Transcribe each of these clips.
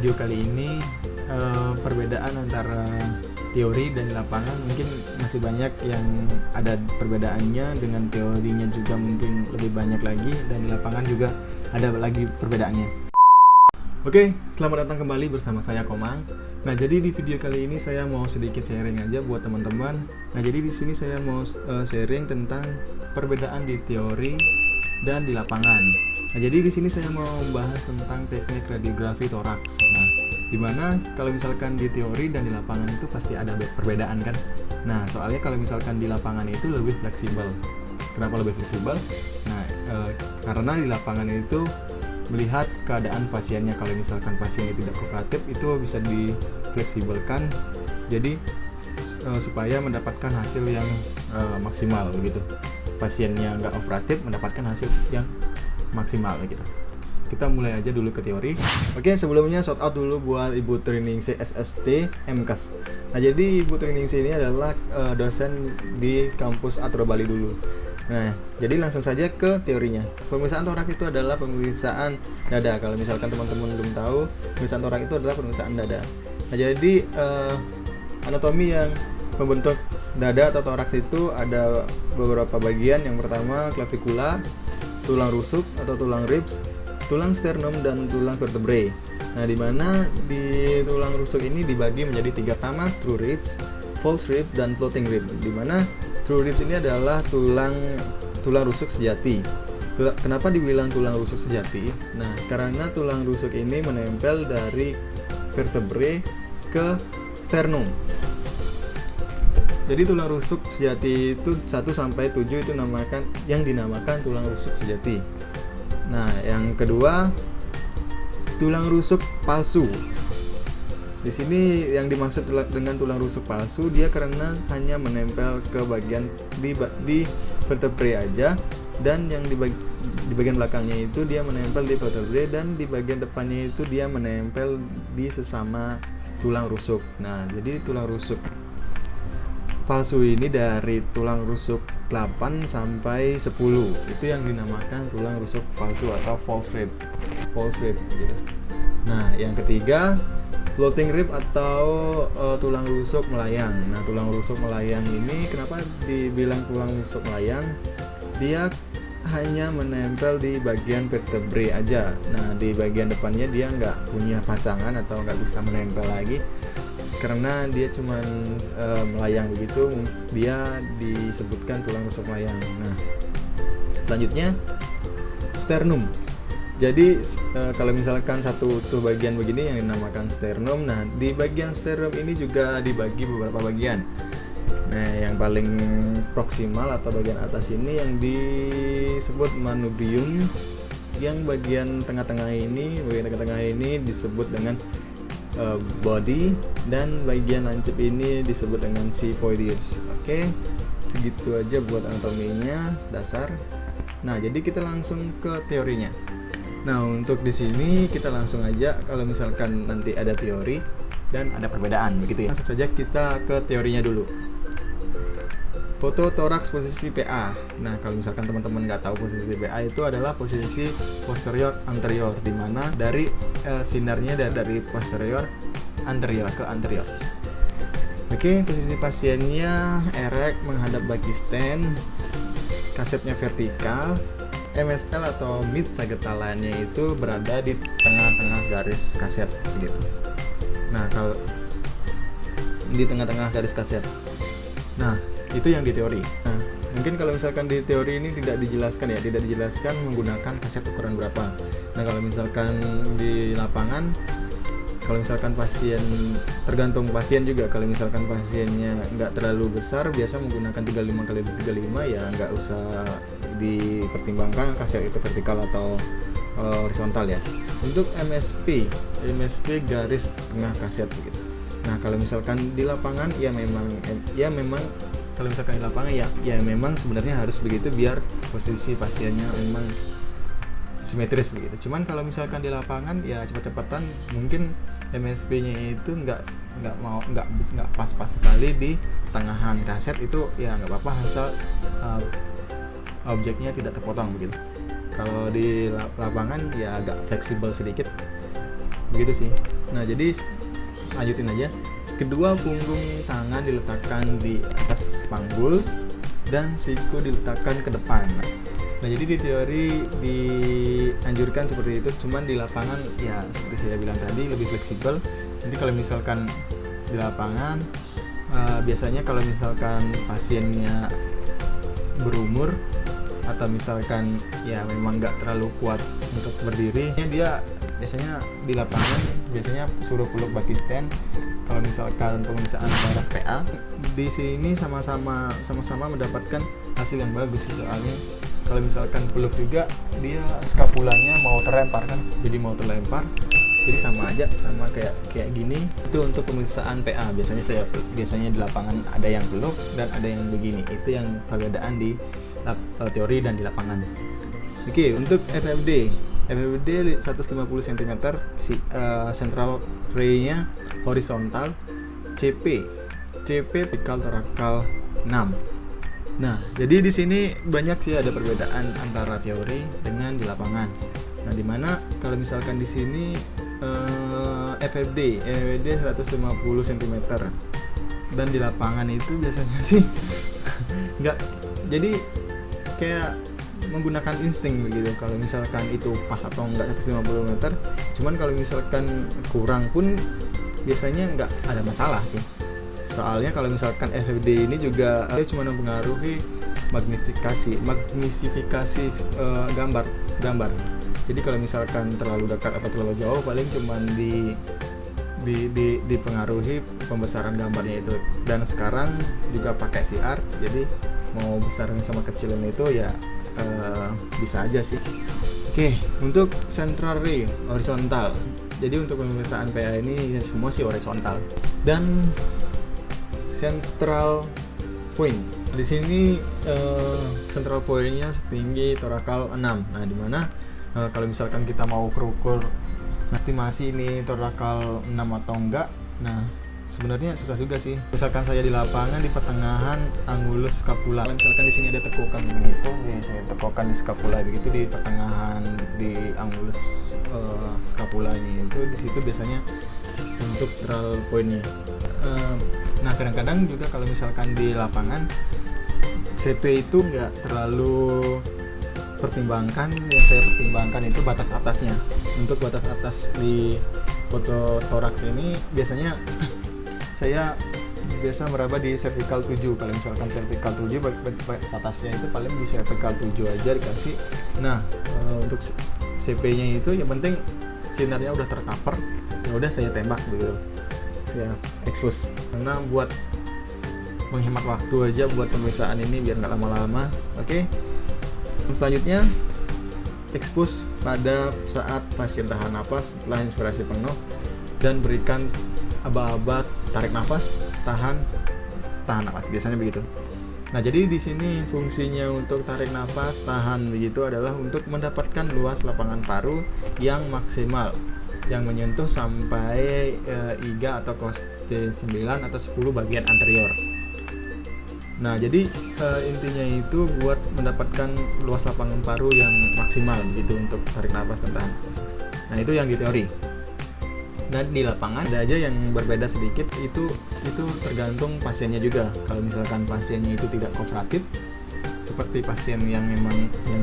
video kali ini perbedaan antara teori dan di lapangan mungkin masih banyak yang ada perbedaannya, dengan teorinya juga mungkin lebih banyak lagi, dan di lapangan juga ada lagi perbedaannya. Oke, selamat datang kembali bersama saya Komang. Nah, jadi di video kali ini saya mau sedikit sharing aja buat teman-teman. Nah, jadi di sini saya mau sharing tentang perbedaan di teori dan di lapangan. Nah, jadi di sini saya mau membahas tentang teknik radiografi toraks. Nah, dimana kalau misalkan di teori dan di lapangan itu pasti ada perbedaan kan? Nah, soalnya kalau misalkan di lapangan itu lebih fleksibel. Kenapa lebih fleksibel? Nah, karena di lapangan itu melihat keadaan pasiennya. Kalau misalkan pasiennya tidak kooperatif, itu bisa difleksibelkan jadi supaya mendapatkan hasil yang maksimal begitu. Pasiennya nggak kooperatif, mendapatkan hasil yang maksimal gitu. Kita mulai aja dulu ke teori. Oke, sebelumnya shout out dulu buat Ibu Triningsih SST MKes. Nah, jadi Ibu Triningsih ini adalah dosen di kampus Atro Bali dulu. Nah, jadi langsung saja ke teorinya. Pemeriksaan toraks itu adalah pemeriksaan dada. Kalau misalkan teman-teman belum tahu, pemeriksaan toraks itu adalah pemeriksaan dada. Nah, jadi anatomi yang membentuk dada atau toraks itu ada beberapa bagian. Yang pertama clavicular, tulang rusuk atau tulang ribs, tulang sternum, dan tulang vertebrae. Nah, di mana di tulang rusuk ini dibagi menjadi 3 pertama, true ribs, false ribs, dan floating rib. Di mana true ribs ini adalah tulang rusuk sejati. Kenapa dibilang tulang rusuk sejati? Nah, karena tulang rusuk ini menempel dari vertebrae ke sternum. Jadi tulang rusuk sejati itu 1 sampai 7 itu dinamakan tulang rusuk sejati. Nah, yang kedua, tulang rusuk palsu. Di sini yang dimaksud dengan tulang rusuk palsu, dia karena hanya menempel ke bagian di vertebrae aja, dan yang di bagian belakangnya itu dia menempel di vertebrae, dan di bagian depannya itu dia menempel di sesama tulang rusuk. Nah, jadi tulang rusuk palsu ini dari tulang rusuk 8 sampai 10 itu yang dinamakan tulang rusuk palsu atau false rib gitu. Nah, yang ketiga, floating rib atau tulang rusuk melayang. Nah, tulang rusuk melayang ini kenapa dibilang tulang rusuk melayang? Dia hanya menempel di bagian vertebrae aja. Nah, di bagian depannya dia nggak punya pasangan atau nggak bisa menempel lagi, karena dia cuman melayang begitu, dia disebutkan tulang rusuk melayang. Nah, selanjutnya sternum. Jadi kalau misalkan satu utuh bagian begini yang dinamakan sternum. Nah, di bagian sternum ini juga dibagi beberapa bagian. Nah, yang paling proksimal atau bagian atas ini yang disebut manubrium. Yang bagian tengah-tengah ini disebut dengan body, dan bagian lancip ini disebut dengan xiphoideus. Oke, segitu aja buat anatominya dasar. Nah, jadi kita langsung ke teorinya. Nah, untuk di sini kita langsung aja, kalau misalkan nanti ada teori dan ada perbedaan begitu ya. Langsung saja kita ke teorinya dulu. Foto toraks posisi PA. Nah, kalau misalkan teman-teman nggak tahu, posisi PA itu adalah posisi posterior anterior, di mana dari sinarnya dari posterior anterior ke anterior. Oke, posisi pasiennya erect menghadap baki stand, kasetnya vertikal, MSL atau mid sagittalanya itu berada di tengah-tengah garis kaset gitu. Nah, kalau di tengah-tengah garis kaset. Nah, itu yang di teori. Nah, mungkin kalau misalkan di teori ini tidak dijelaskan menggunakan kaset ukuran berapa. Nah, kalau misalkan di lapangan, kalau misalkan pasien, tergantung pasien juga. Kalau misalkan pasiennya nggak terlalu besar, biasa menggunakan 35x35, ya nggak usah dipertimbangkan kaset itu vertikal atau horizontal ya. Untuk MSP garis tengah kaset begitu. Nah, kalau misalkan di lapangan ya memang kalau misalkan di lapangan ya memang sebenarnya harus begitu biar posisi pasiennya memang simetris begitu. Cuman kalau misalkan di lapangan ya cepat-cepatan, mungkin MSP-nya itu nggak pas-pas sekali di tengahan kaset itu, ya nggak apa-apa asal objeknya tidak terpotong begitu. Kalau di lapangan ya agak fleksibel sedikit begitu sih. Nah, jadi lanjutin aja. Kedua punggung tangan diletakkan di atas panggul dan siku diletakkan ke depan. Nah, jadi di teori dianjurkan seperti itu, cuman di lapangan ya seperti saya bilang tadi lebih fleksibel. Nanti kalau misalkan di lapangan biasanya kalau misalkan pasiennya berumur atau misalkan ya memang nggak terlalu kuat untuk berdiri, dia biasanya di lapangan biasanya suruh peluk baki stand. Kalau misalkan pemeriksaan darah PA di sini sama-sama mendapatkan hasil yang bagus sih, soalnya kalau misalkan peluk juga dia skapulanya mau terlempar kan, jadi mau terlempar, jadi sama aja, sama kayak gini. Itu untuk pemeriksaan PA biasanya di lapangan ada yang peluk dan ada yang begini. Itu yang perbedaan di teori dan di lapangan. Oke, untuk FFD 150 cm, central ray-nya horizontal, CP vertikal torakal 6. Nah, jadi di sini banyak sih ada perbedaan antara teori dengan di lapangan. Nah, dimana kalau misalkan di sini FFD 150 cm dan di lapangan itu biasanya sih nggak, jadi kayak menggunakan insting begitu. Kalau misalkan itu pas atau enggak 150 meter, cuman kalau misalkan kurang pun biasanya nggak ada masalah sih. Soalnya kalau misalkan FFD ini juga cuma mempengaruhi magnisifikasi gambar. Jadi kalau misalkan terlalu dekat atau terlalu jauh, paling cuma dipengaruhi pembesaran gambarnya itu. Dan sekarang juga pakai CR, jadi mau besarnya sama kecilnya itu ya bisa aja sih. Oke, untuk central ray horizontal. Jadi untuk pemeriksaan PA ini ya semua sih horizontal. Dan central point. Di sini central point-nya setinggi torakal 6. Nah, di mana kalau misalkan kita mau ukur estimasi ini torakal 6 atau enggak. Nah, sebenarnya susah juga sih. Misalkan saya di lapangan di pertengahan angulus scapula. Misalkan di sini ada tekukan begitu, saya tekukan di scapula begitu di pertengahan di angulus scapulanya itu, di situ biasanya untuk central point-nya. Nah, kadang-kadang juga kalau misalkan di lapangan CP itu nggak terlalu pertimbangkan. Yang saya pertimbangkan itu batas atasnya. Untuk batas atas di foto toraks ini biasanya saya biasa meraba di cervical 7. Kalau misalkan cervical 7 batas atasnya itu paling di cervical 7 aja dikasih. Nah, untuk CP-nya itu yang penting sinarnya udah tercover, ya udah saya tembak begitu. Saya expose. Karena buat menghemat waktu aja buat pemeriksaan ini biar nggak lama-lama. Oke. Selanjutnya expose pada saat pasien tahan napas setelah inspirasi penuh dan berikan aba-aba tarik nafas, tahan nafas, biasanya begitu. Nah, jadi di sini fungsinya untuk tarik nafas, tahan begitu adalah untuk mendapatkan luas lapangan paru yang maksimal, yang menyentuh sampai iga atau coste 9 atau 10 bagian anterior. Nah, jadi intinya itu buat mendapatkan luas lapangan paru yang maksimal gitu untuk tarik nafas dan tahan nafas. Nah, itu yang di teori. Dan di lapangan ada aja yang berbeda sedikit, itu tergantung pasiennya juga. Kalau misalkan pasiennya itu tidak kooperatif, seperti pasien yang memang yang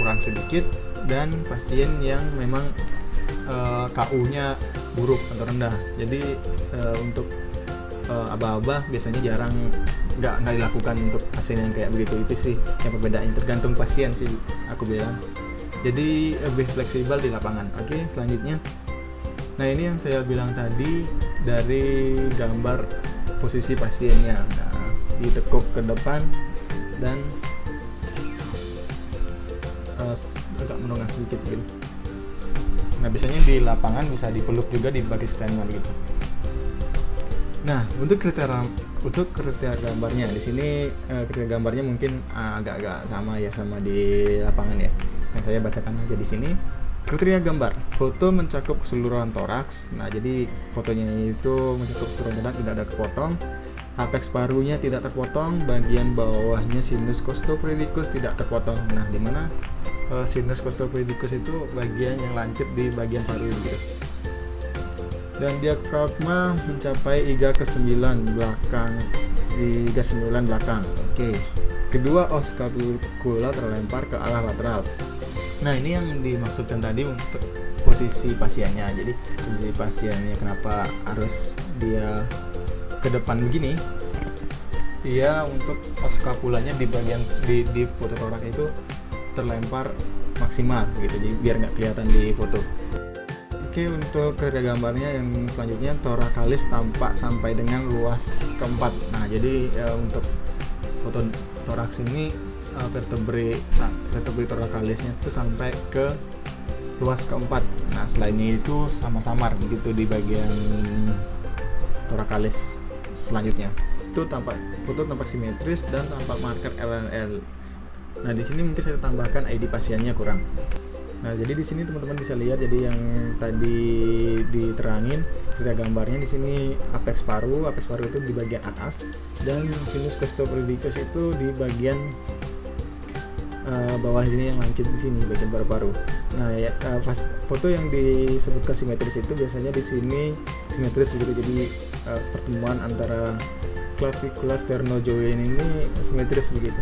kurang sedikit dan pasien yang memang KU-nya buruk atau rendah. Jadi untuk aba-aba biasanya jarang nggak dilakukan untuk pasien yang kayak begitu. Itu sih yang perbedaannya, tergantung pasien sih aku bilang. Jadi lebih fleksibel di lapangan. Oke, selanjutnya. Nah, ini yang saya bilang tadi dari gambar posisi pasiennya. Nah, ditekuk ke depan dan agak menongah sedikit gitu. Nah, biasanya di lapangan bisa dipeluk juga di baki stand-nya begitu. Nah, untuk kriteria gambarnya di sini kriteria gambarnya mungkin agak-agak sama ya sama di lapangan ya. Yang saya bacakan aja di sini. Kriteria gambar, foto mencakup keseluruhan toraks. Nah, jadi fotonya itu mencakup keseluruhan, tidak ada kepotong. Apex parunya tidak terpotong, bagian bawahnya sinus costopredicus tidak terpotong. Nah, di mana sinus costopredicus itu bagian yang lancip di bagian paru gitu. dan diafragma mencapai IGA ke-9 belakang, di IGA 9 belakang. Oke. Kedua, os scapula terlempar ke arah lateral. Nah, ini yang dimaksudkan tadi untuk posisi pasiennya. Jadi posisi pasiennya kenapa harus dia ke depan begini? Dia untuk os scapulanya di bagian di foto torak itu terlempar maksimal gitu, jadi biar nggak kelihatan di foto. Oke, untuk kerja gambarnya yang selanjutnya, thoracalis tampak sampai dengan luas keempat. Nah, jadi untuk foto toraks ini vertebrae thoracalisnya itu sampai ke luas keempat. Nah, selainnya itu samar-samar begitu di bagian thoracalis selanjutnya. Itu foto tampak simetris dan tampak marker LNL. Nah, di sini mungkin saya tambahkan ID pasiennya kurang. Nah, jadi di sini teman-teman bisa lihat, jadi yang tadi diterangin kita gambarnya di sini apex paru itu di bagian atas dan sinus costoperidicus itu di bagian bawah sini yang lancip di sini bagian paru-paru. Nah, ya, pas foto yang disebutkan simetris itu biasanya di sini simetris begitu, jadi pertemuan antara clavicula sternozoen ini simetris begitu.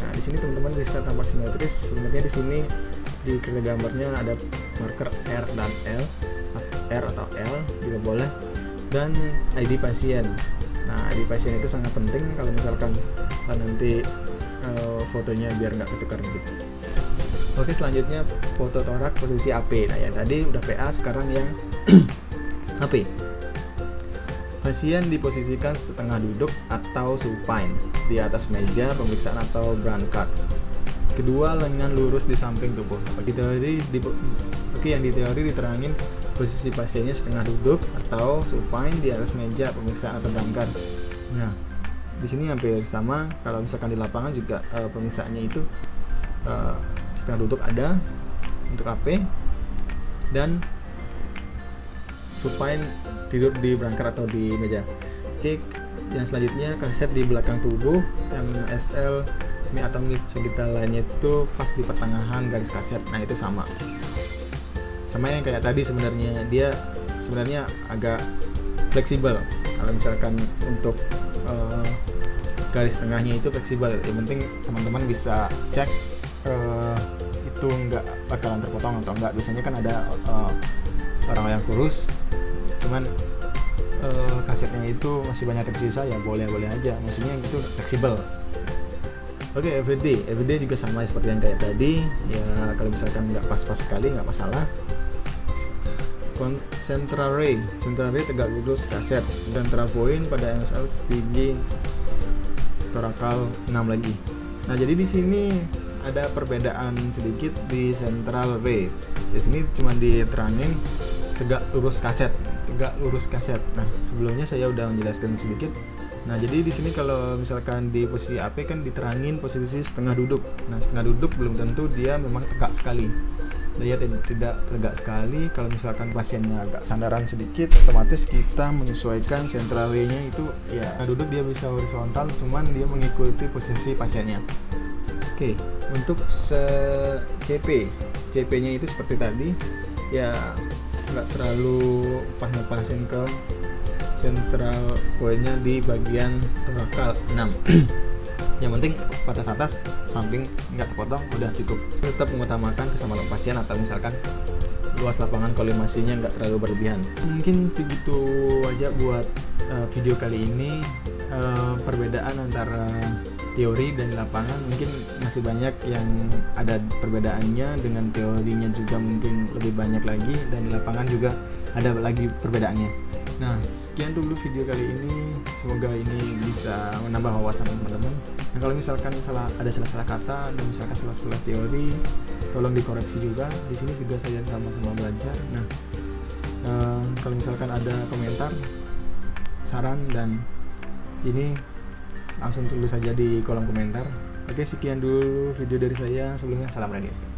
Nah, di sini teman-teman bisa tampak simetris. Sebenarnya di sini di kerja gambarnya ada marker R dan L, R atau L juga boleh, dan ID pasien. Nah, ID pasien itu sangat penting kalau misalkan nanti fotonya biar nggak ketukar gitu. Oke, selanjutnya foto torak posisi AP. Nah, yang tadi udah PA, sekarang yang AP. Pasien diposisikan setengah duduk atau supine di atas meja pemeriksaan atau brancard. Kedua, lengan lurus di samping tubuh. Yang di teori diterangin posisi pasiennya setengah duduk atau supine di atas meja pemeriksaan atau brancard. Nah, di sini hampir sama. Kalau misalkan di lapangan juga pemeriksaannya itu setengah duduk ada untuk AP, dan supine tidur di brancard atau di meja. Oke, yang selanjutnya kaset di belakang tubuh, MSL, Mi atau mid sekitar lainnya itu pas di pertengahan garis kaset. Nah, itu sama yang kayak tadi. Sebenarnya dia agak fleksibel. Kalau misalkan untuk garis tengahnya itu fleksibel, yang penting teman-teman bisa cek itu nggak bakalan terpotong atau enggak. Biasanya kan ada orang yang kurus cuman kasetnya itu masih banyak tersisa, ya boleh aja, maksudnya itu fleksibel. Oke, everyday juga sama seperti yang kayak tadi ya. Kalau misalkan nggak pas-pas sekali nggak masalah. Central ray tegak lurus kaset. Central point pada MSL setinggi torakal 6 lagi. Nah, jadi di sini ada perbedaan sedikit di central ray. Di sini cuma diterangin tegak lurus kaset. Nah, sebelumnya saya udah menjelaskan sedikit. Nah, jadi di sini kalau misalkan di posisi AP kan diterangin posisi setengah duduk. Nah, setengah duduk belum tentu dia memang tegak sekali. Dia tidak tegak sekali. Kalau misalkan pasiennya agak sandaran sedikit, otomatis kita menyesuaikan central ray-nya itu ya duduk dia bisa horizontal, cuman dia mengikuti posisi pasiennya. Oke, untuk CP-nya itu seperti tadi ya, nggak terlalu pas ngepasin ke central point-nya di bagian torakal 6. Yang penting batas atas samping nggak terpotong udah cukup. Tetap mengutamakan kesamaan pasien atau misalkan luas lapangan kolimasinya nggak terlalu berlebihan. Mungkin segitu aja buat video kali ini. Perbedaan antara teori dan lapangan mungkin masih banyak yang ada perbedaannya, dengan teorinya juga mungkin lebih banyak lagi, dan di lapangan juga ada lagi perbedaannya. Nah, sekian dulu video kali ini. Semoga ini bisa menambah wawasan teman-teman. Nah, kalau misalkan ada salah-salah kata dan misalkan salah-salah teori, tolong dikoreksi juga. Di sini juga saya sama-sama belajar. Nah, kalau misalkan ada komentar, saran, dan ini langsung tulis saja di kolom komentar. Oke, sekian dulu video dari saya. Sebelumnya salam radiasi.